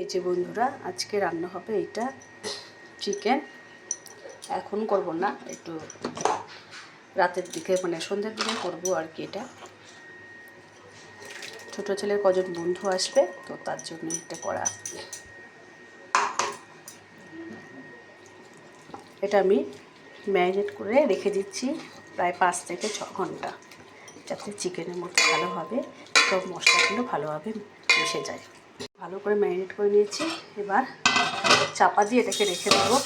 এই যে বন্ধুরা, আজকে রান্না হবে এইটা চিকেন। এখন করব না, একটু রাতের দিকে মানে সন্ধ্যের দিকে করব আর কি। এটা ছোট ছেলের কজন বন্ধু আসবে তো তার জন্য এটা করা। এটা আমি ম্যারিনেট করে রেখে দিচ্ছি প্রায় 5 থেকে 6 ঘন্টা, যাতে চিকেনের মধ্যে ভালোভাবে সব মশলাগুলো ভালোভাবে মিশে যায়। ভালো করে ম্যারিনেট করে নিয়েছি। এবার চাপা দিয়ে এটাকে রেখে দেবো।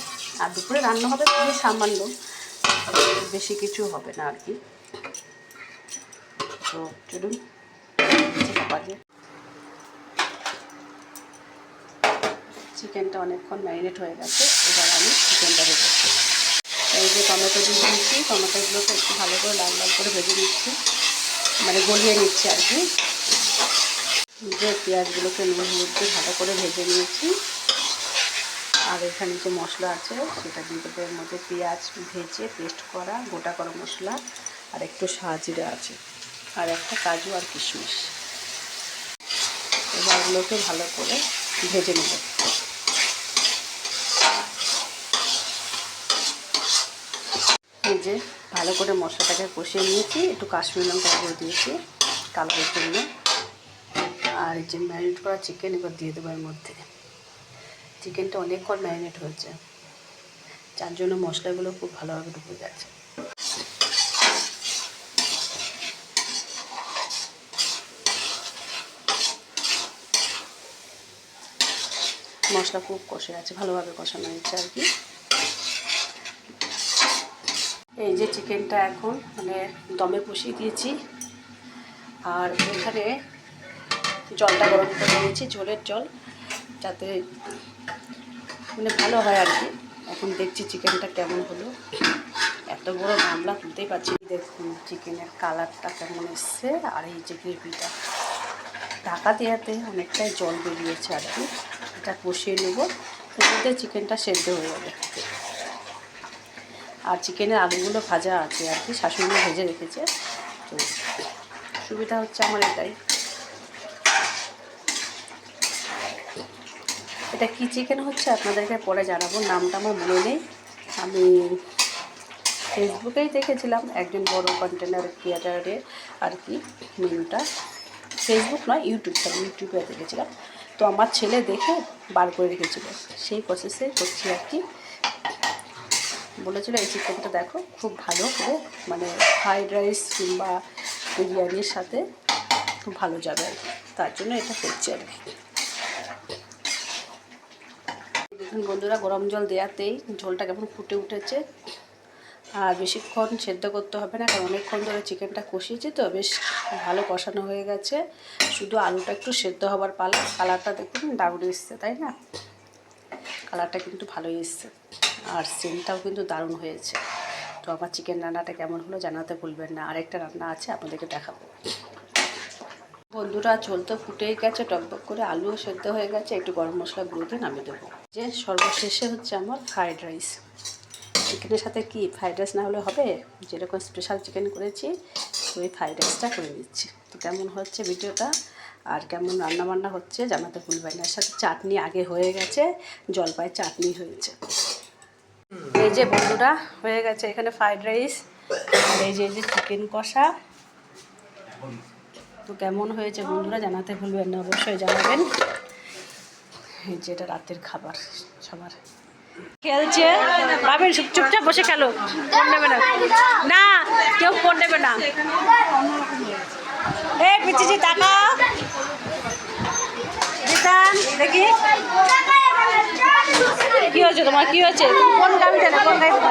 আর দুপুরে রান্না হবে খুবই সামান্য, বেশি কিছু হবে না আর কি। তো চলুন চাপা দিয়ে। চিকেনটা অনেকক্ষণ ম্যারিনেট হয়ে গেছে, এবার আমি চিকেনটা রেখে দেবো। এই যে টমেটো দিয়ে দিয়েছি, টমেটোগুলোকে একটু ভালো করে লাল লাল করে ভেজে নিচ্ছি, মানে গলিয়ে নিচ্ছি আর কি। যে পেঁয়াজগুলোকে নুন হলুদ দিয়ে ভালো করে ভেজে নিয়েছি। আর এখানে যে মশলা আছে সেটা দিয়ে দেবো। এর মধ্যে পেঁয়াজ ভেজে পেস্ট করা গোটা গরম মশলা, আর একটু সাজিরা আছে, আর একটা কাজু আর কিশমিশ। এবার ওগুলোকে ভালো করে ভেজে নেব। এই যে ভালো করে মশলাটাকে কষিয়ে নিয়েছি, একটু কাশ্মীরি লঙ্কা গুঁড়ো দিয়েছি কালারের জন্য। আর এই যে ম্যারিনেট করা চিকেন এবার দিয়ে দেবো এর মধ্যে। চিকেনটা অনেকক্ষণ ম্যারিনেট হয়েছে, যার জন্য মশলাগুলো খুব ভালোভাবে ঢুকে গেছে। মশলা খুব কষে আছে, ভালোভাবে কষানো হয়েছে আর কি। এই যে চিকেনটা এখন মানে দমে বসিয়ে দিয়েছি। আর এখানে জলটা গরম করে নিয়েছি, ঝোলের জল, যাতে মানে ভালো হয় আর কি। এখন দেখছি চিকেনটা কেমন হলো। এত বড় গামলা তুলতেই পারছি। দেখুন চিকেনের কালারটা কেমন এসছে, আর এই যে গ্রেভিটা ঢাকা দেওয়াতে অনেকটাই জল বেরিয়েছে আর কি। এটা কষিয়ে নেব, এর মধ্যে চিকেনটা সেদ্ধ হয়ে যাবে। আর চিকেনের আলুগুলো ভাজা আছে আর কি, শাশুড়ি ভেজে রেখেছে। তো সুবিধা হচ্ছে আমার এটাই। এটা কি চিকেন হচ্ছে আপনাদেরকে পরে জানাবো, নামটা আমার মনে নেই। আমি ফেসবুকেই দেখেছিলাম একজন বড় কন্টেনার ক্রিয়েটারে আর কি মেনুটা। ফেসবুক নয়, ইউটিউবে দেখেছিলাম। তো আমার ছেলে দেখে বার করে রেখেছিল, সেই প্রসেসে করছি আর কি। বলেছিল এই চিকেনটা দেখো খুব ভালো করে মানে ফ্রাইড রাইস কিংবা বিরিয়ানির সাথে খুব ভালো যাবে আর কি, তার জন্য এটা করছি আর কি। দেখুন বন্ধুরা, গরম জল দেওয়াতেই ঝোলটা কেমন ফুটে উঠেছে। আর বেশিক্ষণ সেদ্ধ করতে হবে না, কারণ অনেকক্ষণ ধরে চিকেনটা কষিয়েছি তো বেশ ভালো কষানো হয়ে গেছে। শুধু আলুটা একটু সেদ্ধ হবার পালা। কালারটা দেখুন দারুণ এসছে, তাই না? কালারটা কিন্তু ভালোই এসছে, আর সেন্টটাও কিন্তু দারুণ হয়েছে। তো আমার চিকেন রান্নাটা কেমন হলো জানাতে ভুলবেন না। আরেকটা রান্না আছে, আপনাদেরকে দেখাবো। বন্ধুরা, ঝোল তো ফুটেই গেছে টকবক করে, আলুও সেদ্ধ হয়ে গেছে। একটু গরম মশলা গুঁড়ো দিয়ে নামিয়ে দেবো। যে সর্বশেষে হচ্ছে আমার ফ্রাইড রাইস। চিকেনের সাথে কি ফ্রাইড রাইস না হলে হবে? যেরকম স্পেশাল চিকেন করেছি ওই ফ্রাইড রাইসটা করে দিচ্ছি। তো কেমন হচ্ছে ভিডিওটা আর কেমন রান্নাবান্না হচ্ছে জানাতে ভুলবেন না। এর সাথে চাটনি আগে হয়ে গেছে, জলপাই চাটনি হয়েছে। এই যে বন্ধুরা হয়ে গেছে এখানে ফ্রাইড রাইস, আর এই যে চিকেন কষা। তো কেমন হয়েছে বন্ধুরা জানাতে ভুলবেন না, অবশ্যই জানাবেন। এই যে এটা রাতের খাবার সবার। খেলছে ভাবেন, চুপচাপ বসে খেলো, ফোন নেবে না, না কেউ ফোন নেবে না। এই পিছিয়ে টাকা দিতাম দেখি কি হয়েছে তোমার, কি হয়েছে? কোন গাড়িতে না, কোন গাড়িতে?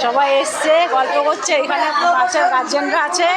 সবাই এসছে, গল্প করছে, এখানে বাচ্চার গার্জেনরা আছে।